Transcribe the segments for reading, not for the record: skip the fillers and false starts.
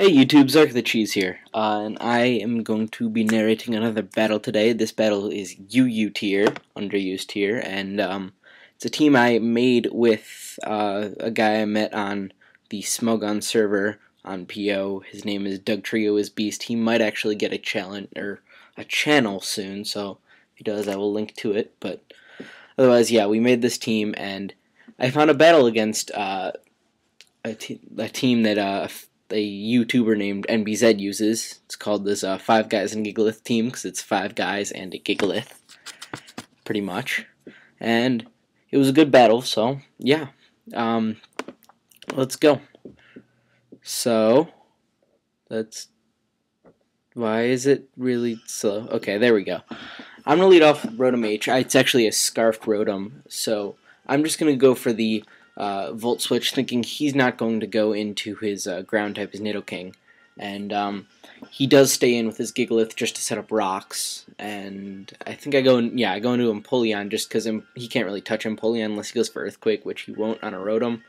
Hey YouTube, Zark the Cheese here, and I am going to be narrating another battle today. This battle is UU tier, underused tier, and it's a team I made with a guy I met on the Smogon server on PO. His name is Doug Trio is Beast. He might actually get a challenge or a channel soon, so if he does, I will link to it. But otherwise, yeah, we made this team, and I found a battle against a team that a YouTuber named NBZ uses. It's called this Five Guys and Gigalith team because it's five guys and a gigalith, pretty much. And it was a good battle, so yeah. Let's go. So, why is it really slow? Okay, there we go. I'm going to lead off with Rotom H. It's actually a Scarfed Rotom, so I'm just going to go for the Volt Switch, thinking he's not going to go into his ground type, his Nidoking. And he does stay in with his Gigalith just to set up rocks. And I think I go into Empoleon just because he can't really touch Empoleon unless he goes for Earthquake, which he won't on a Rotom.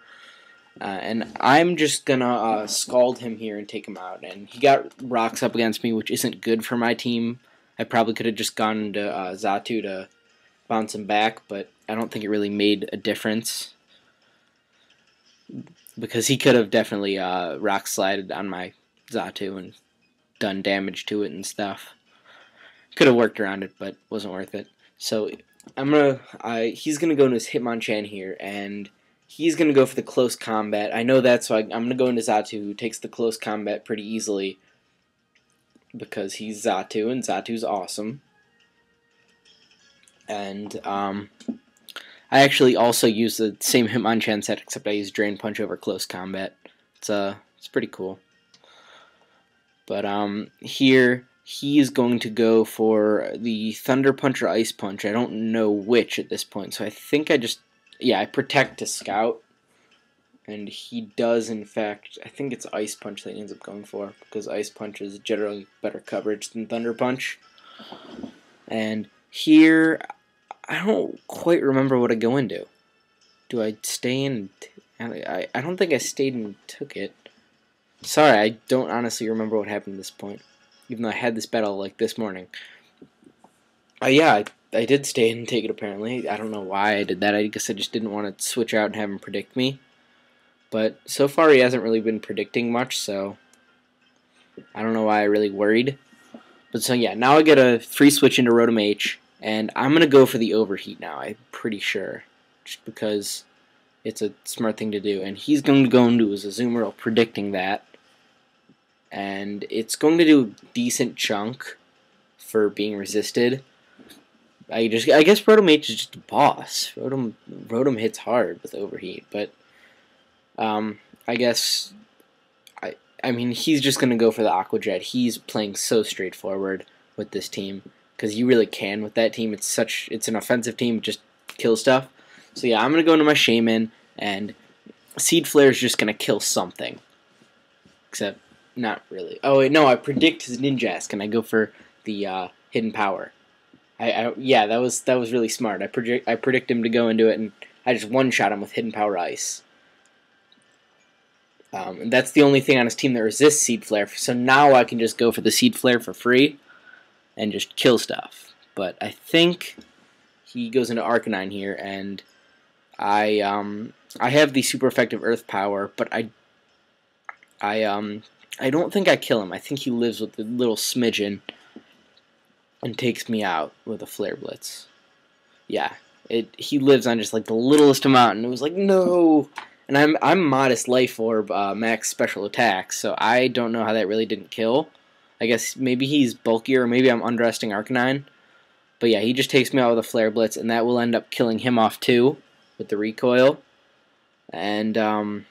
And I'm just gonna scald him here and take him out. And he got rocks up against me, which isn't good for my team. I probably could have just gone into Xatu to bounce him back, but I don't think it really made a difference, because he could have definitely rock slided on my Xatu and done damage to it and stuff. Could have worked around it, but wasn't worth it. So he's gonna go into his Hitmonchan here, and he's gonna go for the close combat. I know that, so I'm gonna go into Xatu, who takes the close combat pretty easily because he's Xatu, and Xatu's awesome. And I actually also use the same Hitmonchan set, except I use Drain Punch over Close Combat. It's pretty cool. But here he is going to go for the Thunder Punch or Ice Punch. I don't know which at this point, so I think I protect to scout, and he does in fact. I think it's Ice Punch that he ends up going for, because Ice Punch is generally better coverage than Thunder Punch. And here, I don't quite remember what I go into. Do I stay in? I don't think I stayed and took it. Sorry, I don't honestly remember what happened at this point, even though I had this battle like this morning. Yeah, I did stay in and take it apparently. I don't know why I did that. I guess I just didn't want to switch out and have him predict me. But so far he hasn't really been predicting much, so I don't know why I really worried. But so yeah, now I get a free switch into Rotom H. And I'm going to go for the Overheat now, I'm pretty sure. Just because it's a smart thing to do. And he's going to go into his Azumarill, predicting that. And it's going to do a decent chunk for being resisted. I guess Rotom H is just a boss. Rotom hits hard with Overheat. But I guess I mean, he's just going to go for the Aqua Jet. He's playing so straightforward with this team, because you really can with that team. It's an offensive team, just kill stuff. So yeah, I'm gonna go into my Shaman, and Seed Flare is just gonna kill something. Except not really. Oh wait, no, I predict his Ninjask, and I go for the Hidden Power. Yeah, that was really smart. I predict him to go into it, and I just one-shot him with Hidden Power Ice. And that's the only thing on his team that resists Seed Flare. So now I can just go for the Seed Flare for free and just kill stuff. But I think he goes into Arcanine here, and I have the super effective Earth Power, but I don't think I kill him. I think he lives with a little smidgen and takes me out with a Flare Blitz. Yeah, he lives on just like the littlest amount, and it was like, no. And I'm Modest Life Orb, max special attack, so I don't know how that really didn't kill. I guess maybe he's bulkier, or maybe I'm underestimating Arcanine. But yeah, he just takes me out with a Flare Blitz, and that will end up killing him off too with the recoil. And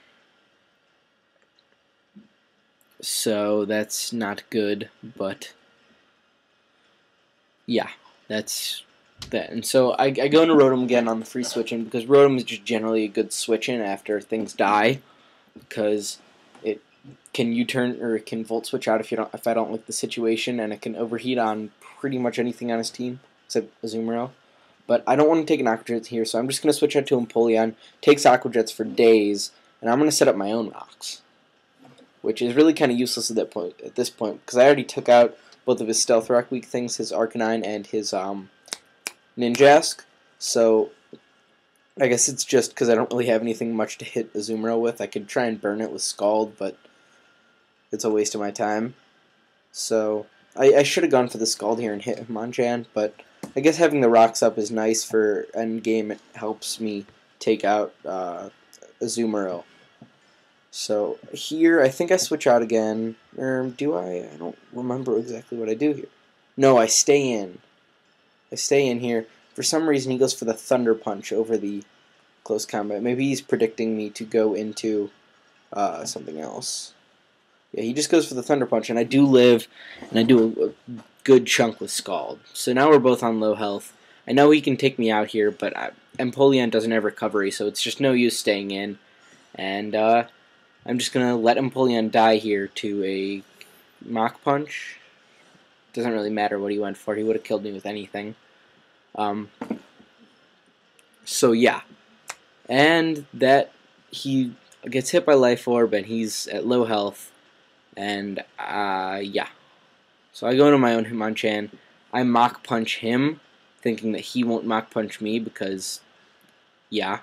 so that's not good, but yeah, that's that. And so I go into Rotom again on the free switch-in, because Rotom is just generally a good switch-in after things die, because it can U-turn or it can Volt Switch out if I don't like the situation, and it can Overheat on pretty much anything on his team except Azumarill. But I don't want to take an Aqua Jet here, so I'm just going to switch out to Empoleon, takes Aqua Jets for days, and I'm going to set up my own rocks. which is really kind of useless at this point, because I already took out both of his Stealth Rock weak things, his Arcanine and his Ninjask. So I guess it's just because I don't really have anything much to hit Azumarill with. I could try and burn it with Scald, but it's a waste of my time. So I should have gone for the Scald here and hit Hitmonchan, but I guess having the rocks up is nice for endgame. It helps me take out Azumarill. So here, I think I switch out again. Or do I? I don't remember exactly what I do here. No, I stay in. I stay in here. For some reason, he goes for the Thunder Punch over the close combat. Maybe he's predicting me to go into something else. Yeah, he just goes for the Thunder Punch, and I do live, and I do a good chunk with Scald. So now we're both on low health. I know he can take me out here, but Empoleon doesn't have recovery, so it's just no use staying in. And I'm just going to let Empoleon die here to a Mach Punch. Doesn't really matter what he went for. He would have killed me with anything. So yeah. And that he gets hit by Life Orb, and he's at low health. And yeah. So I go into my own Hitmonchan. I Mach Punch him, thinking that he won't Mach Punch me because, yeah,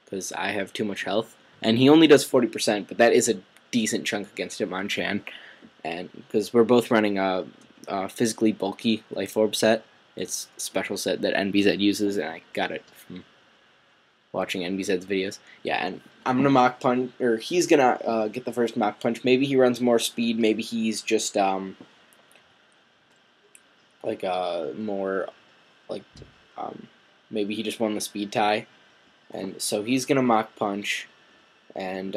because I have too much health. And he only does 40%, but that is a decent chunk against Hitmonchan. And because we're both running a physically bulky Life Orb set. It's a special set that NBZ uses, and I got it from watching NBZ's videos. Yeah, and I'm gonna Mach Punch, or he's gonna get the first Mach Punch. Maybe he runs more speed. Maybe he's just maybe he just won the speed tie, and so he's gonna Mach Punch and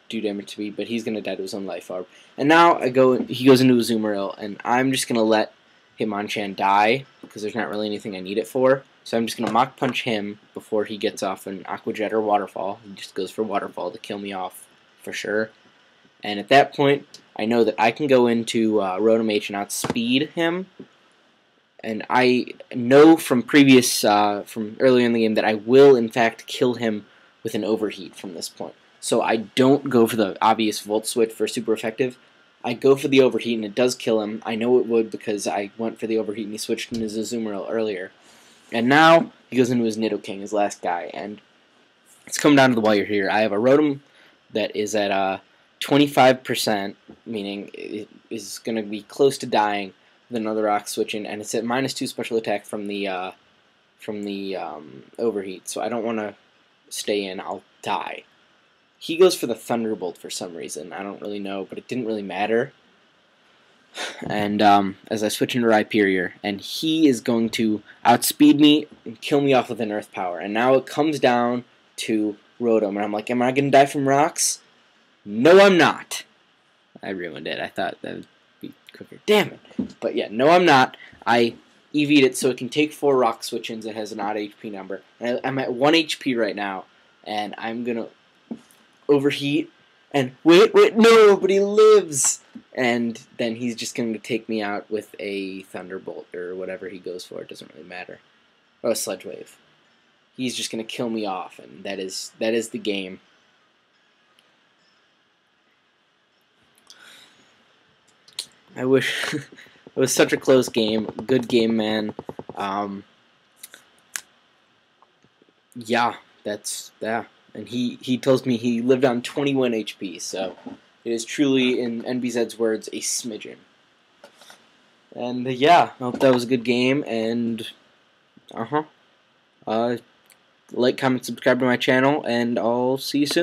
do damage to me. But he's gonna die to his own Life Orb. And now he goes into Azumarill, and I'm just gonna let Hitmonchan die because there's not really anything I need it for. So I'm just going to Mach Punch him before he gets off an Aqua Jet or Waterfall. He just goes for Waterfall to kill me off for sure. And at that point, I know that I can go into Rotom H and outspeed him. And I know from from earlier in the game that I will in fact kill him with an Overheat from this point. So I don't go for the obvious Volt Switch for super effective. I go for the Overheat, and it does kill him. I know it would because I went for the Overheat, and he switched into his Azumarill earlier. And now he goes into his Nidoking, his last guy. And it's come down to the wire here. I have a Rotom that is at 25%, meaning it is going to be close to dying with another Rock switching, and it's at -2 special attack from the Overheat. So I don't want to stay in. I'll die. He goes for the Thunderbolt for some reason. I don't really know, but it didn't really matter. And as I switch into Rhyperior, and he is going to outspeed me and kill me off with an Earth Power. And now it comes down to Rotom, and I'm like, am I going to die from rocks? No, I'm not. I ruined it. I thought that would be quicker. Damn it. But yeah, no, I'm not. I EV'd it so it can take 4 rock switch-ins. It has an odd HP number. And I'm at 1 HP right now, and I'm going to Overheat, and wait, nobody lives! And then he's just going to take me out with a Thunderbolt, or whatever he goes for, it doesn't really matter. Or a Sludge Wave. He's just going to kill me off, and that is the game. I wish it was such a close game. Good game, man. Yeah, yeah. And he tells me he lived on 21 HP, so it is truly, in NBZ's words, a smidgen. And yeah, I hope that was a good game, and like, comment, subscribe to my channel, and I'll see you soon.